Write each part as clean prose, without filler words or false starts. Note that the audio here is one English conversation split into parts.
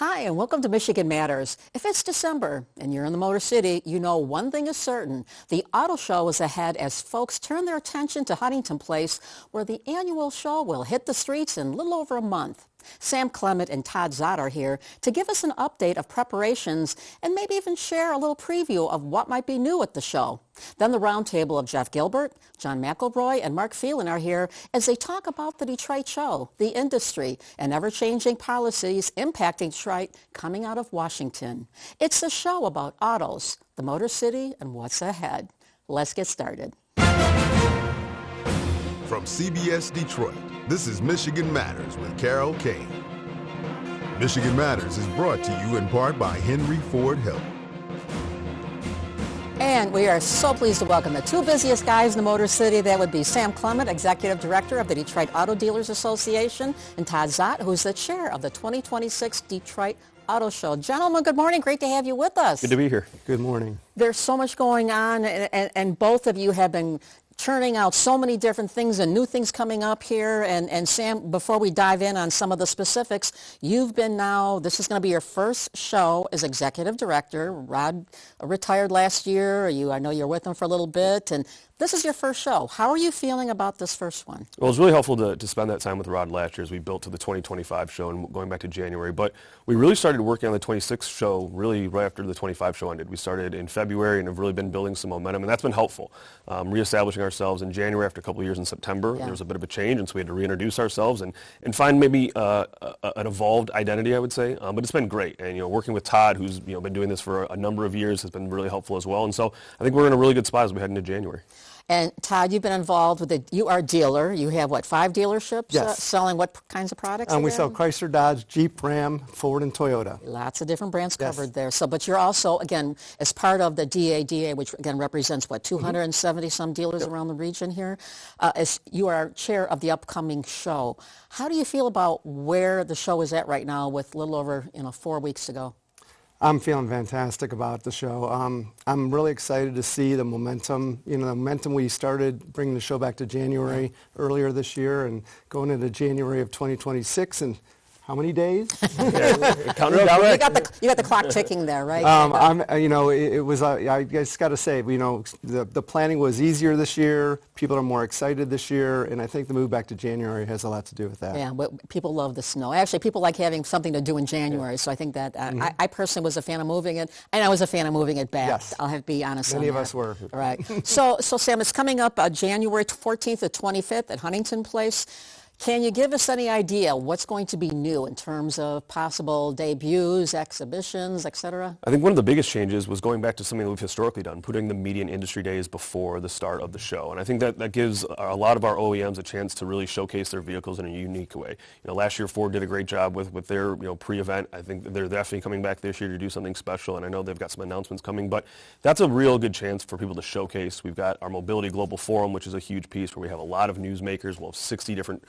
Hi, and welcome to Michigan Matters. If it's December and you're in the Motor City, you know one thing is certain. The auto show is ahead as folks turn their attention to Huntington Place, where the annual show will hit the streets in a little over a month. Sam Clement and Todd Zott are here to give us an update of preparations and maybe even share a little preview of what might be new at the show. Then the roundtable of Jeff Gilbert, John McElroy, and Mark Phelan are here as they talk about the Detroit show, the industry, and ever-changing policies impacting Detroit coming out of Washington. It's a show about autos, the Motor City, and what's ahead. Let's get started. From CBS Detroit, this is Michigan Matters with Carol Kane. Michigan Matters is brought to you in part by Henry Ford Health. And we are so pleased to welcome the two busiest guys in the Motor City. That would be Sam Clement, Executive Director of the Detroit Auto Dealers Association, and Todd Zott, who's the chair of the 2026 Detroit Auto Show. Gentlemen, good morning. Great to have you with us. Good to be here. Good morning. There's so much going on, and both of you have been churning out so many different things and new things coming up here. And Sam, before we dive in on some of the specifics, you've been this is going to be your first show as executive director. Rod retired last year. I know you're with him for a little bit, and this is your first show. How are you feeling about this first one? Well, it was really helpful to spend that time with Rod last year as we built to the 2025 show and going back to January. But we really started working on the 26 show really right after the 25 show ended. We started in February and have really been building some momentum, and that's been helpful. Reestablishing ourselves in January after a couple of years in September. Yeah. There was a bit of a change, and so we had to reintroduce ourselves and find maybe an evolved identity, I would say. But it's been great. And, working with Todd, who's, been doing this for a number of years, has been really helpful as well. And so I think we're in a really good spot as we head into January. And Todd, you've been involved with you are a dealer. You have, 5 dealerships? Yes. Selling what kinds of products? We sell Chrysler, Dodge, Jeep, Ram, Ford, and Toyota. Lots of different brands covered. Yes. There. So, but you're also, again, as part of the DADA, which again represents, 270 some dealers around the region here. As you are chair of the upcoming show. How do you feel about where the show is at right now with a little over, 4 weeks to go? I'm feeling fantastic about the show. I'm really excited to see the momentum. The momentum we started bringing the show back to January earlier this year and going into January of 2026. And how many days? Counting down. You got the clock ticking there, right? It was. I just got to say, the planning was easier this year. People are more excited this year, and I think the move back to January has a lot to do with that. Yeah, but people love the snow. Actually, people like having something to do in January. Yeah. So I think that I personally was a fan of moving it, and I was a fan of moving it back. Yes. I'll have to be honest. Many of us were. All right. So Sam, it's coming up January 14th to 25th at Huntington Place. Can you give us any idea what's going to be new in terms of possible debuts, exhibitions, et cetera? I think one of the biggest changes was going back to something that we've historically done, putting the media and industry days before the start of the show. And I think that gives a lot of our OEMs a chance to really showcase their vehicles in a unique way. Last year Ford did a great job with their pre-event. I think they're definitely coming back this year to do something special, and I know they've got some announcements coming. But that's a real good chance for people to showcase. We've got our Mobility Global Forum, which is a huge piece where we have a lot of newsmakers. We'll have 60 different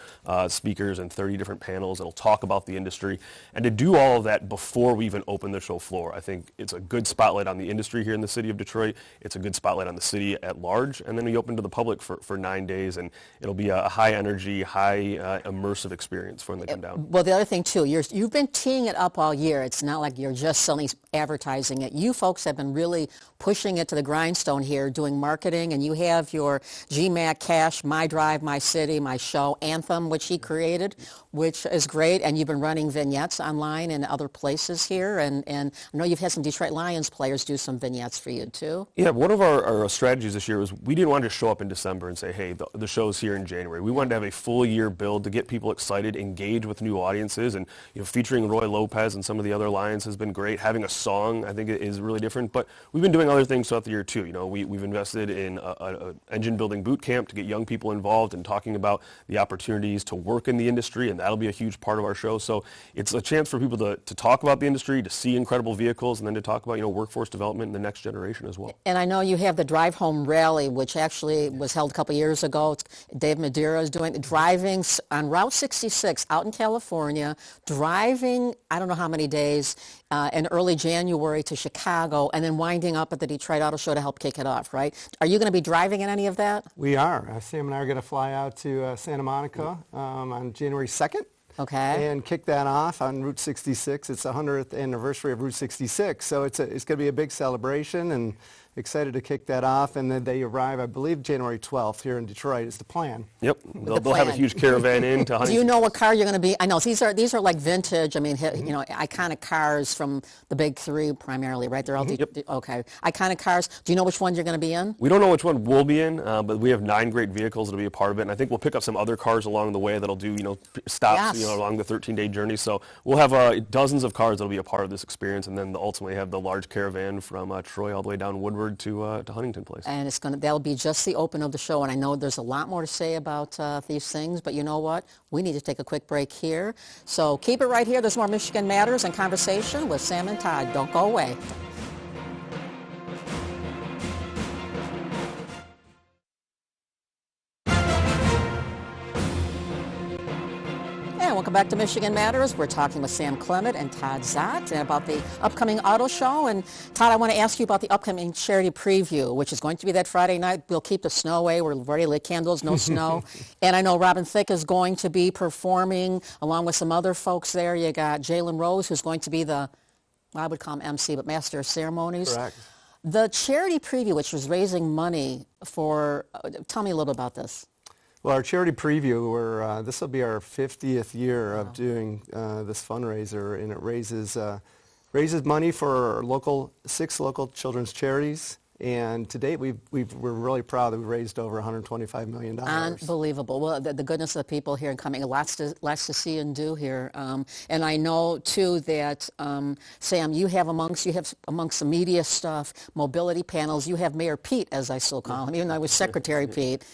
speakers and 30 different panels that'll talk about the industry. And to do all of that before we even open the show floor, I think it's a good spotlight on the industry here in the city of Detroit. It's a good spotlight on the city at large. And then we open to the public for 9 days, and it'll be a high energy, high immersive experience for when they come down. Well, the other thing too, you've been teeing it up all year. It's not like you're just selling, advertising it. You folks have been really pushing it to the grindstone here, doing marketing, and you have your GMAC Cash, My Drive, My City, My Show, Anthem, which he created, which is great, and you've been running vignettes online in other places here, and I know you've had some Detroit Lions players do some vignettes for you too. Yeah, one of our strategies this year was we didn't want to show up in December and say, hey, the show's here in January. We wanted to have a full year build to get people excited, engage with new audiences, and featuring Roy Lopez and some of the other Lions has been great. Having a song, I think, is really different, but we've been doing other things throughout the year too. We've invested in a engine building boot camp to get young people involved and talking about the opportunities to work in the industry, and that'll be a huge part of our show. So it's a chance for people to talk about the industry, to see incredible vehicles, and then to talk about workforce development in the next generation as well. And I know you have the Drive Home Rally, which actually was held a couple years ago. Dave Madeira is driving on Route 66 out in California, driving I don't know how many days in early January to Chicago, and then winding up at the Detroit Auto Show to help kick it off, right? Are you going to be driving in any of that? We are. Sam and I are going to fly out to Santa Monica on January 2nd. Okay. and kick that off on Route 66. It's the 100th anniversary of Route 66, so it's going to be a big celebration, and excited to kick that off. And then they arrive, I believe, January 12th here in Detroit is the plan. Yep, they'll have a huge caravan in to Huntington. Do you know what car you're going to be? I know these are like vintage. I mean, you know, iconic cars from the big three primarily, right? They're all okay. Iconic cars. Do you know which one you're going to be in? We don't know which one we'll be in, but we have 9 great vehicles that'll be a part of it. And I think we'll pick up some other cars along the way that'll do, you know, stops, you know, along the 13-day journey. So we'll have dozens of cars that'll be a part of this experience, and then ultimately have the large caravan from Troy all the way down Woodward to Huntington Place. And that'll be just the open of the show. And I know there's a lot more to say about these things, but you know what? We need to take a quick break here. So keep it right here. There's more Michigan Matters and conversation with Sam and Todd. Don't go away. Welcome back to Michigan Matters. We're talking with Sam Clement and Todd Zott about the upcoming auto show. And Todd, I want to ask you about the upcoming charity preview, which is going to be that Friday night. We'll keep the snow away. We've already lit candles, no snow. And I know Robin Thicke is going to be performing along with some other folks there. You got Jalen Rose, who's going to be the, well, I would call him MC, but Master of Ceremonies. Correct. The charity preview, which was raising money for, tell me a little bit about this. Well, our charity preview, this will be our 50th year of doing this fundraiser, and it raises money for 6 local children's charities. And to date, we're really proud that we raised over $125 million. Unbelievable. Well, the goodness of the people here and coming, lots to see and do here. And I know, too, that, Sam, you have amongst the media stuff, mobility panels. You have Mayor Pete, as I still call him, even though I was Secretary Pete,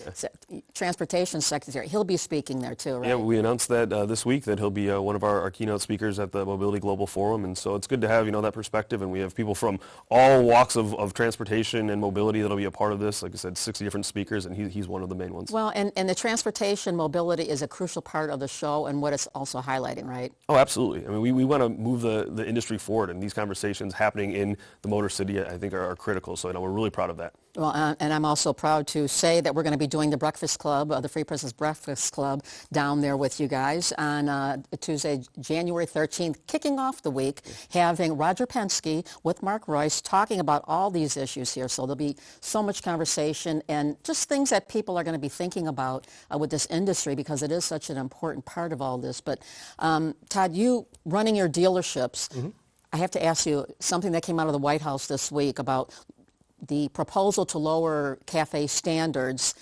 Transportation Secretary. He'll be speaking there, too, right? Yeah, we announced that this week that he'll be one of our keynote speakers at the Mobility Global Forum. And so it's good to have, you know, that perspective. And we have people from all walks of transportation and mobility that'll be a part of this. Like I said, 60 different speakers, and he's one of the main ones. Well, and the transportation mobility is a crucial part of the show and what it's also highlighting, right? Oh, absolutely. I mean, we want to move the industry forward, and these conversations happening in the Motor City, I think, are critical. So, you know, we're really proud of that. Well, and I'm also proud to say that we're going to be doing the Breakfast Club, the Free Press's Breakfast Club, down there with you guys on Tuesday, January 13th, kicking off the week, having Roger Penske with Mark Royce talking about all these issues here. So there'll be so much conversation and just things that people are going to be thinking about with this industry, because it is such an important part of all this. But Todd, you running your dealerships, I have to ask you something that came out of the White House this week about the proposal to lower CAFE standards,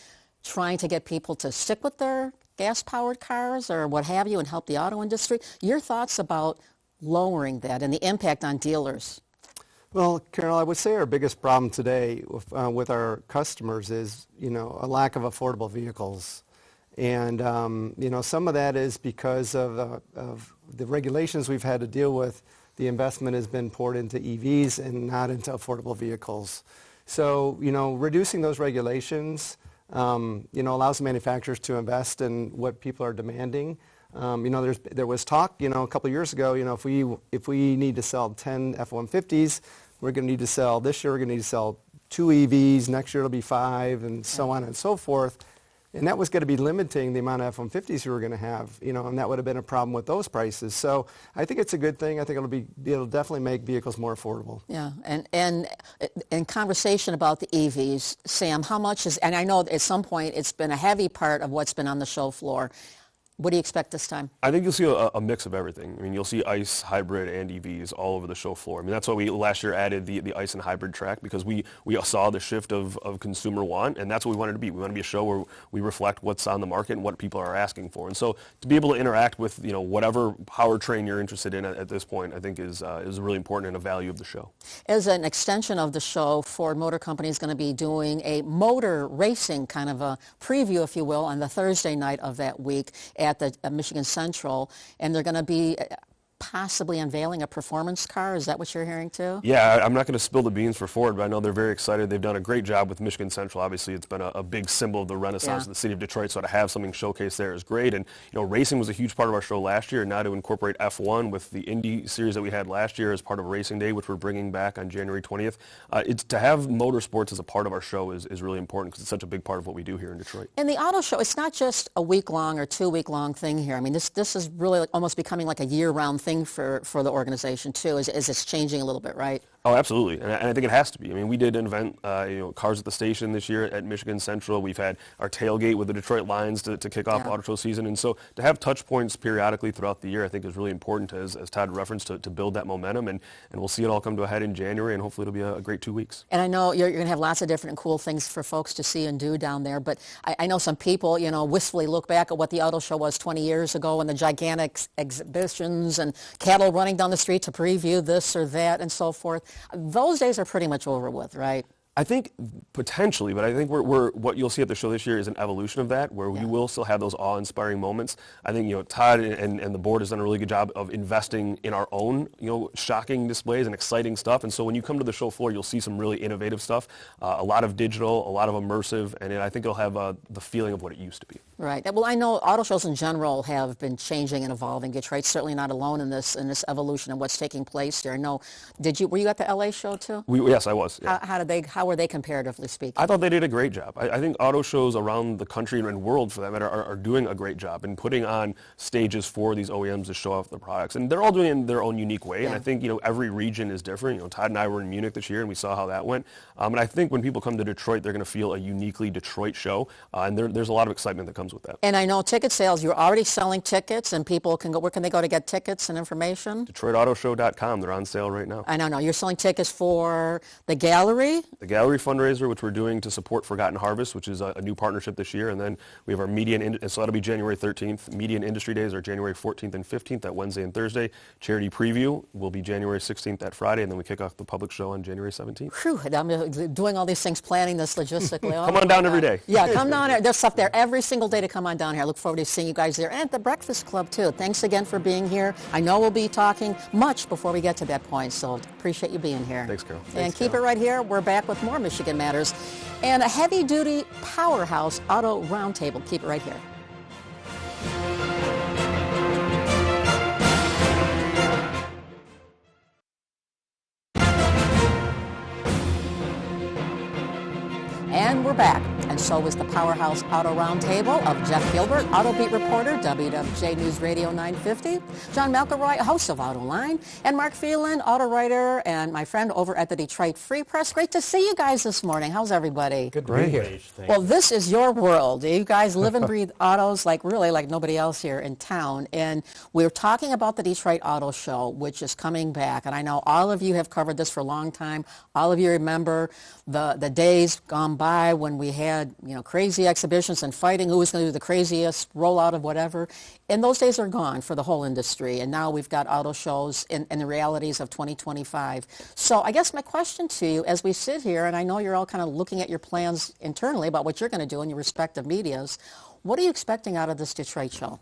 trying to get people to stick with their gas-powered cars or what have you and help the auto industry. Your thoughts about lowering that and the impact on dealers? Well, Carol, I would say our biggest problem today with our customers is, you know, a lack of affordable vehicles. And, you know, some of that is because of the regulations we've had to deal with. The investment has been poured into EVs and not into affordable vehicles. So, you know, reducing those regulations, you know, allows manufacturers to invest in what people are demanding. You know, there was talk, you know, a couple of years ago, you know, if we need to sell 10 F-150s, we're going to need to sell, this year we're going to need to sell 2 EVs, next year it'll be 5, and so on and so forth. And that was going to be limiting the amount of F-150s we were going to have, you know, and that would have been a problem with those prices. So I think it's a good thing. I think it'll definitely make vehicles more affordable. Yeah, and conversation about the EVs, Sam, how much is, and I know at some point it's been a heavy part of what's been on the show floor. What do you expect this time? I think you'll see a mix of everything. I mean, you'll see ICE, hybrid, and EVs all over the show floor. I mean, that's why we last year added the ICE and hybrid track, because we saw the shift of consumer want, and that's what we wanted to be. We want to be a show where we reflect what's on the market and what people are asking for. And so to be able to interact with, you know, whatever powertrain you're interested in at this point, I think is really important and a value of the show. As an extension of the show, Ford Motor Company is going to be doing a motor racing kind of a preview, if you will, on the Thursday night of that week at the Michigan Central, and they're going to be possibly unveiling a performance car. Is that what you're hearing too? Yeah, I'm not going to spill the beans for Ford, but I know they're very excited. They've done a great job with Michigan Central. Obviously, it's been a big symbol of the renaissance of the city of Detroit, so to have something showcased there is great. And racing was a huge part of our show last year, and now to incorporate F1 with the Indy series that we had last year as part of Racing Day, which we're bringing back on January 20th. It's to have motorsports as a part of our show is really important because it's such a big part of what we do here in Detroit. And the auto show, it's not just a week-long or 2-week-long thing here. I mean, this is really almost becoming like a year-round thing for the organization too, as it's changing a little bit, right? Oh, absolutely, and I think it has to be. I mean, we did an event, Cars at the Station this year at Michigan Central. We've had our tailgate with the Detroit Lions to kick off auto show season, and so to have touch points periodically throughout the year, I think is really important, as Todd referenced, to build that momentum, and we'll see it all come to a head in January, and hopefully it'll be a great 2 weeks. And I know you're going to have lots of different cool things for folks to see and do down there, but I know some people, wistfully look back at what the auto show was 20 years ago and the gigantic exhibitions and cattle running down the street to preview this or that and so forth. Those days are pretty much over with, right? I think potentially, but I think what you'll see at the show this year is an evolution of that, where we will still have those awe-inspiring moments. I think Todd and the board has done a really good job of investing in our own shocking displays and exciting stuff. And so when you come to the show floor, you'll see some really innovative stuff, a lot of digital, a lot of immersive, and I think it'll have the feeling of what it used to be. Right. Well, I know auto shows in general have been changing and evolving. Detroit's certainly not alone in this evolution and what's taking place here. I know. Were you at the LA show too? Yes, I was. Yeah. How were they comparatively speaking? I thought they did a great job. I think auto shows around the country and world, for that matter, are doing a great job in putting on stages for these OEMs to show off their products, and they're all doing it in their own unique way. And I think every region is different. Todd and I were in Munich this year, and we saw how that went. And I think when people come to Detroit, they're going to feel a uniquely Detroit show, and there's a lot of excitement that comes with that. And I know ticket sales. You're already selling tickets, and people can go. Where can they go to get tickets and information? DetroitAutoShow.com. They're on sale right now. I know. You're selling tickets for the gallery. The gallery fundraiser, which we're doing to support Forgotten Harvest, which is a new partnership this year. And then we have our so that'll be January 13th. Media and Industry Days are January 14th and 15th, that Wednesday and Thursday. Charity Preview will be January 16th, that Friday, and then we kick off the public show on January 17th. Whew, I'm doing all these things, planning this logistically. Come on down every day. Yeah, come down. There's stuff there every single day to come on down here. I look forward to seeing you guys there and at the Breakfast Club, too. Thanks again for being here. I know we'll be talking much before we get to that point, so appreciate you being here. Thanks, Carol. And keep it right here. We're back with more Michigan Matters and a heavy-duty powerhouse auto roundtable. Keep it right here. And we're back. And so is the Powerhouse Auto Roundtable of Jeff Gilbert, Auto Beat reporter, WWJ News Radio 950, John McElroy, host of Auto Line, and Mark Phelan, auto writer, and my friend over at the Detroit Free Press. Great to see you guys this morning. How's everybody? Good to be here. Well, this is your world. You guys live and breathe autos like nobody else here in town. And we're talking about the Detroit Auto Show, which is coming back. And I know all of you have covered this for a long time. All of you remember the days gone by when we had crazy exhibitions and fighting who was going to do the craziest rollout of whatever. And those days are gone for the whole industry. And now we've got auto shows and the realities of 2025. So I guess my question to you as we sit here, and I know you're all kind of looking at your plans internally about what you're going to do in your respective medias, what are you expecting out of this Detroit show?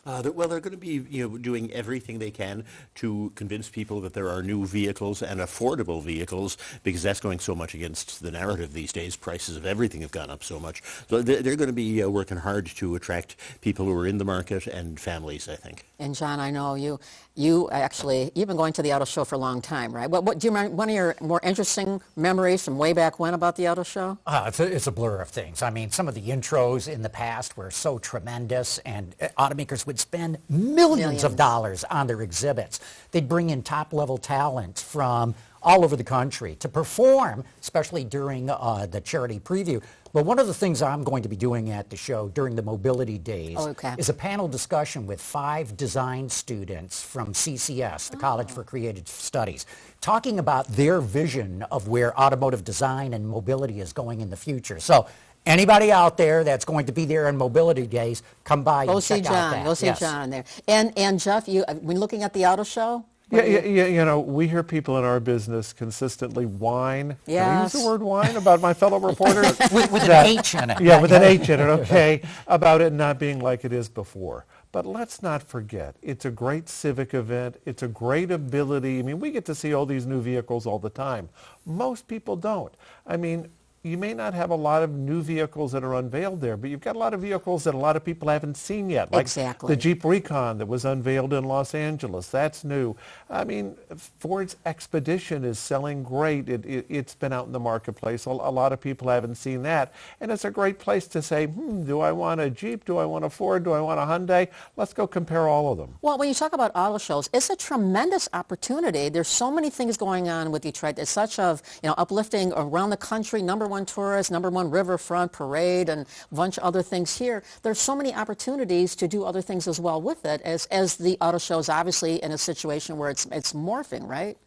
They're going to be doing everything they can to convince people that there are new vehicles and affordable vehicles, because that's going so much against the narrative these days. Prices of everything have gone up so much. So they're going to be working hard to attract people who are in the market and families, I think. And John, I know you've been going to the auto show for a long time, right? What do you remember one of your more interesting memories from way back when about the auto show? It's a blur of things. I mean, some of the intros in the past were so tremendous, and automakers would spend millions of dollars on their exhibits. They'd bring in top-level talent from all over the country to perform, especially during the charity preview. But one of the things I'm going to be doing at the show during the mobility days is a panel discussion with 5 design students from CCS, the College for Creative Studies, talking about their vision of where automotive design and mobility is going in the future. So anybody out there that's going to be there on mobility days, come by and check out that. Go see John there. And Jeff, when looking at the auto show? Yeah, we hear people in our business consistently whine. Yes. Can I use the word whine about my fellow reporters? with an H in it. Yeah, with an H in it, okay, about it not being like it is before. But let's not forget, it's a great civic event. It's a great ability. I mean, we get to see all these new vehicles all the time. Most people don't. I mean, you may not have a lot of new vehicles that are unveiled there, but you've got a lot of vehicles that a lot of people haven't seen yet. Like Exactly. the Jeep Recon that was unveiled in Los Angeles. That's new. I mean, Ford's Expedition is selling great. It's been out in the marketplace. A lot of people haven't seen that. And it's a great place to say, do I want a Jeep? Do I want a Ford? Do I want a Hyundai? Let's go compare all of them. Well, when you talk about auto shows, it's a tremendous opportunity. There's so many things going on with Detroit. It's such of, uplifting around the country, #1 tourist, #1 riverfront parade, and a bunch of other things here. There's so many opportunities to do other things as well with it, as the auto show is obviously in a situation where it's morphing, right?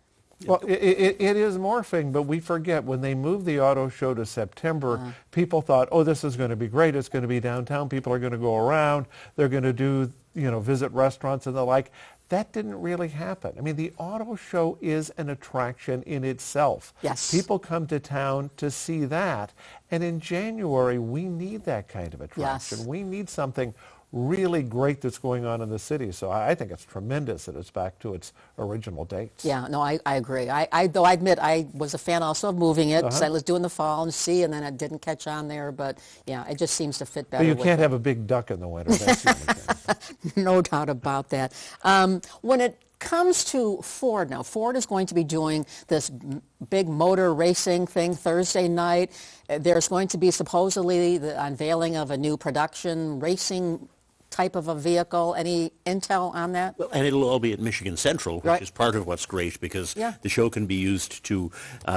Well, it is morphing, but we forget when they moved the auto show to September, people thought, oh, this is going to be great. It's going to be downtown. People are going to go around. They're going to do, visit restaurants and the like. That didn't really happen. I mean, the auto show is an attraction in itself. Yes. People come to town to see that. And in January, we need that kind of attraction. Yes. We need something really great that's going on in the city. So I think it's tremendous that it's back to its original dates. Yeah, no, I agree. Though I admit I was a fan also of moving it. So I was doing the fall and see, and then it didn't catch on there. But yeah, it just seems to fit better. But you with can't it. have a big duck in the winter. That's the only thing. No doubt about that. When it comes to Ford now, Ford is going to be doing this big motor racing thing Thursday night. There's going to be supposedly the unveiling of a new production racing type of a vehicle. Any intel on that? Well, and it'll all be at Michigan Central, which is part of what's great because the show can be used to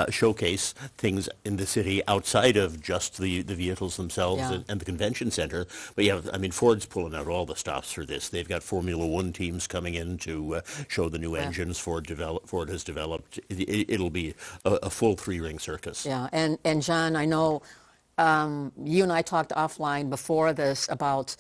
showcase things in the city outside of just the vehicles themselves and the convention center. But yeah, I mean, Ford's pulling out all the stops for this. They've got Formula One teams coming in to show the new engines Ford has developed. It'll be a full three-ring circus. Yeah, and John, I know you and I talked offline before this about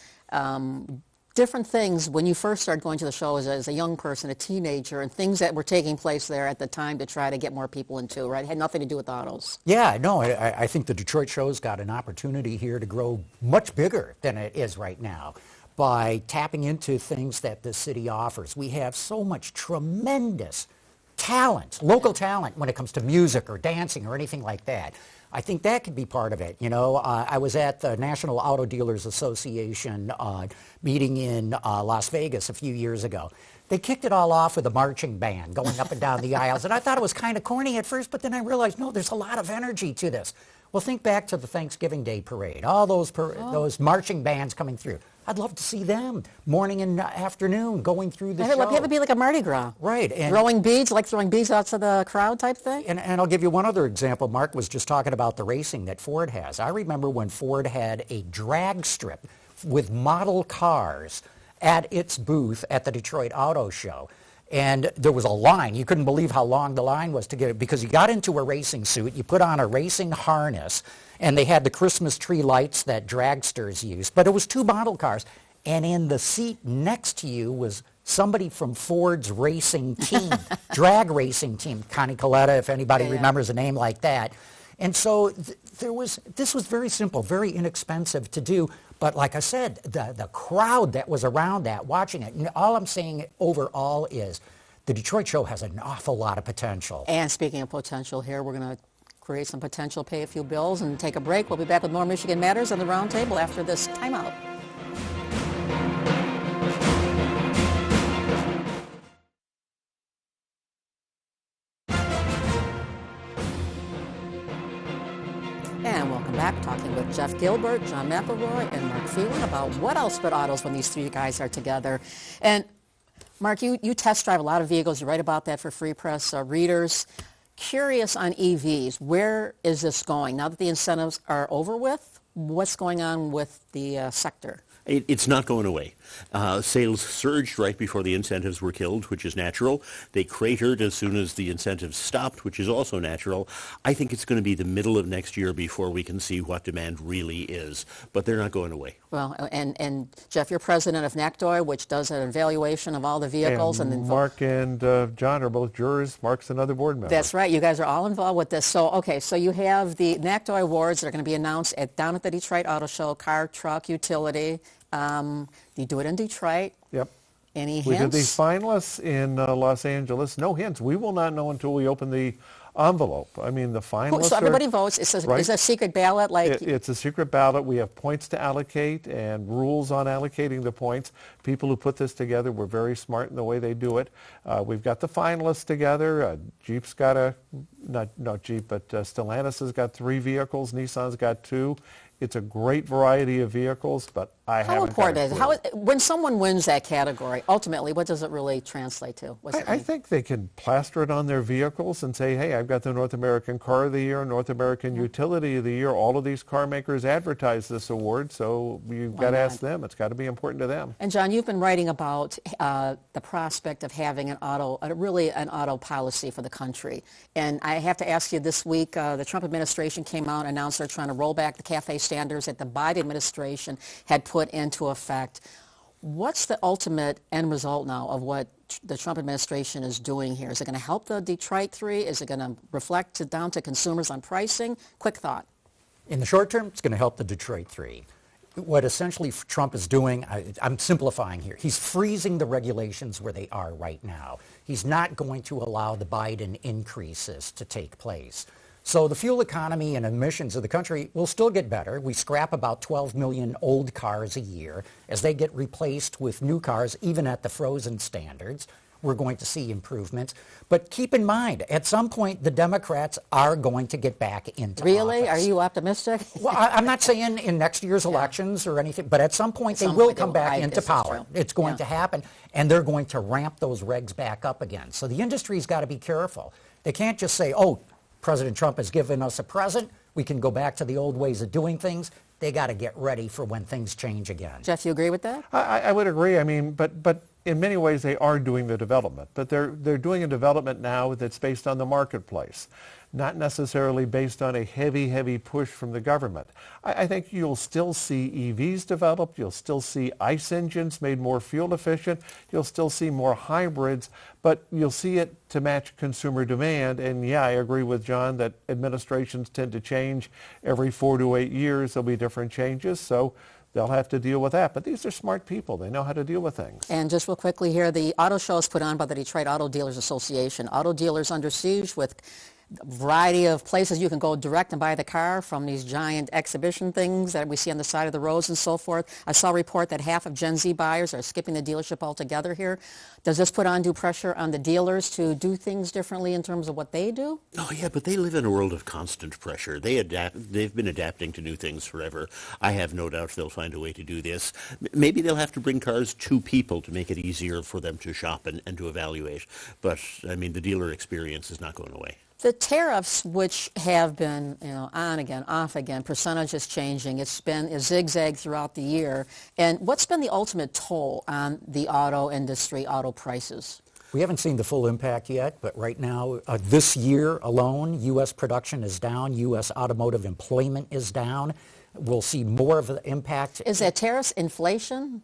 different things when you first started going to the show as a young person, a teenager, and things that were taking place there at the time to try to get more people into, right? It had nothing to do with autos. Yeah, no, I think the Detroit show's got an opportunity here to grow much bigger than it is right now by tapping into things that the city offers. We have so much tremendous talent, local talent, when it comes to music or dancing or anything like that. I think that could be part of it. I was at the National Auto Dealers Association meeting in Las Vegas a few years ago. They kicked it all off with a marching band going up and down the aisles, and I thought it was kind of corny at first, but then I realized, no, there's a lot of energy to this. Well, think back to the Thanksgiving Day parade, all those marching bands coming through. I'd love to see them morning and afternoon going through the show. It would be like a Mardi Gras. Right. And throwing beads, like throwing beads out to the crowd type thing? And I'll give you one other example. Mark was just talking about the racing that Ford has. I remember when Ford had a drag strip with model cars at its booth at the Detroit Auto Show. And there was a line. You couldn't believe how long the line was to get it because you got into a racing suit, you put on a racing harness, and they had the Christmas tree lights that dragsters use. But it was two model cars. And in the seat next to you was somebody from Ford's racing team, drag racing team, Connie Coletta, if anybody remembers a name like that. And so this was very simple, very inexpensive to do. But like I said, the crowd that was around that, watching it, and all I'm saying overall is the Detroit show has an awful lot of potential. And speaking of potential here, we're going to create some potential, pay a few bills, and take a break. We'll be back with more Michigan Matters on the Roundtable after this timeout. And welcome back, talking with Jeff Gilbert, John McElroy, and Mark Phelan about what else but autos when these three guys are together. And Mark, you test drive a lot of vehicles. You write about that for Free Press readers. Curious on EVs. Where is this going? Now that the incentives are over with, what's going on with the sector? It's not going away. Sales surged right before the incentives were killed, which is natural. They cratered as soon as the incentives stopped, which is also natural. I think it's going to be the middle of next year before we can see what demand really is. But they're not going away. Well, and Jeff, you're president of NACDOI, which does an evaluation of all the vehicles. And Mark and John are both jurors. Mark's another board member. That's right. You guys are all involved with this. So, okay, so you have the NACDOI awards that are going to be announced down at the Detroit Auto Show, car, truck, utility. You do it in Detroit. Yep. Any hints? We did the finalists in Los Angeles. No hints. We will not know until we open the envelope. I mean, the finalists So everybody votes. It's a secret ballot? It's a secret ballot. We have points to allocate and rules on allocating the points. People who put this together were very smart in the way they do it. We've got the finalists together. Jeep's got not Jeep, but Stellantis has got 3 vehicles. Nissan's got 2. It's a great variety of vehicles, but I haven't. How important is it? When someone wins that category, ultimately, what does it really translate to? I think they can plaster it on their vehicles and say, hey, I've got the North American Car of the Year, North American Utility of the Year. All of these car makers advertise this award, so you've got to ask them. It's got to be important to them. And John, you've been writing about the prospect of having an auto policy for the country. And I have to ask you, this week, the Trump administration came out and announced they're trying to roll back the CAFE standards that the Biden administration had put into effect. What's the ultimate end result now of what the Trump administration is doing here? Is it going to help the Detroit 3? Is it going to reflect down to consumers on pricing? Quick thought. In the short term, it's going to help the Detroit 3. What essentially Trump is doing, I'm simplifying here, he's freezing the regulations where they are right now. He's not going to allow the Biden increases to take place. So the fuel economy and emissions of the country will still get better. We scrap about 12 million old cars a year. As they get replaced with new cars, even at the frozen standards, we're going to see improvements. But keep in mind, at some point, the Democrats are going to get back into Really? office. Are you optimistic? Well, I'm not saying in next year's elections or anything, but at some point they will come back into power. It's going to happen, and they're going to ramp those regs back up again. So the industry's got to be careful. They can't just say, oh, President Trump has given us a present. We can go back to the old ways of doing things. They got to get ready for when things change again. Jeff, you agree with that? I would agree. I mean, but in many ways they are doing the development. But they're doing a development now that's based on the marketplace, not necessarily based on a heavy push from the government. I think you'll still see EVs developed. You'll still see ICE engines made more fuel efficient. You'll still see more hybrids, but you'll see it to match consumer demand. And yeah, I agree with John that administrations tend to change every 4 to 8 years. There'll be different changes. So they'll have to deal with that. But these are smart people. They know how to deal with things. And just real quickly here, the auto show is put on by the Detroit Auto Dealers Association. Auto dealers under siege with a variety of places you can go direct and buy the car, from these giant exhibition things that we see on the side of the roads and so forth. I saw a report that half of Gen Z buyers are skipping the dealership altogether here. Does this put undue pressure on the dealers to do things differently in terms of what they do? Oh, yeah, but they live in a world of constant pressure. They've been adapting to new things forever. I have no doubt they'll find a way to do this. Maybe they'll have to bring cars to people to make it easier for them to shop and to evaluate. But, I mean, the dealer experience is not going away. The tariffs, which have been, on again, off again, percentages changing, it's been a zigzag throughout the year. And what's been the ultimate toll on the auto industry, auto prices? We haven't seen the full impact yet, but right now, this year alone, U.S. production is down. U.S. automotive employment is down. We'll see more of the impact. Is that tariffs, inflation?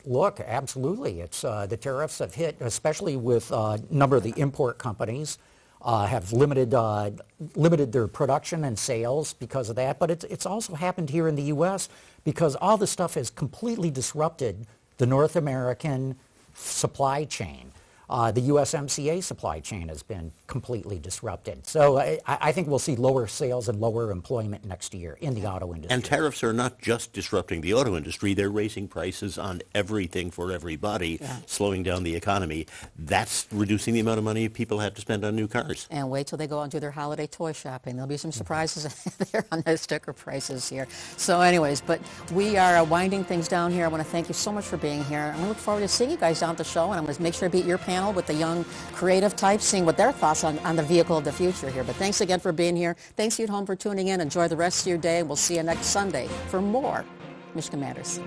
Look, absolutely. It's the tariffs have hit, especially with a number of the import companies. Have limited their production and sales because of that. But it's also happened here in the U.S. because all this stuff has completely disrupted the North American supply chain. The USMCA supply chain has been completely disrupted. So I think we'll see lower sales and lower employment next year in the auto industry. And tariffs are not just disrupting the auto industry. They're raising prices on everything for everybody, slowing down the economy. That's reducing the amount of money people have to spend on new cars. And wait till they go out and do their holiday toy shopping. There'll be some surprises there on those sticker prices here. So anyways, but we are winding things down here. I want to thank you so much for being here. I'm going to look forward to seeing you guys down at the show, and I'm going to make sure to beat your panel with the young creative types, seeing what their thoughts on the vehicle of the future here. But thanks again for being here. Thanks you at home for tuning in. Enjoy the rest of your day. We'll see you next Sunday for more Michigan Matters.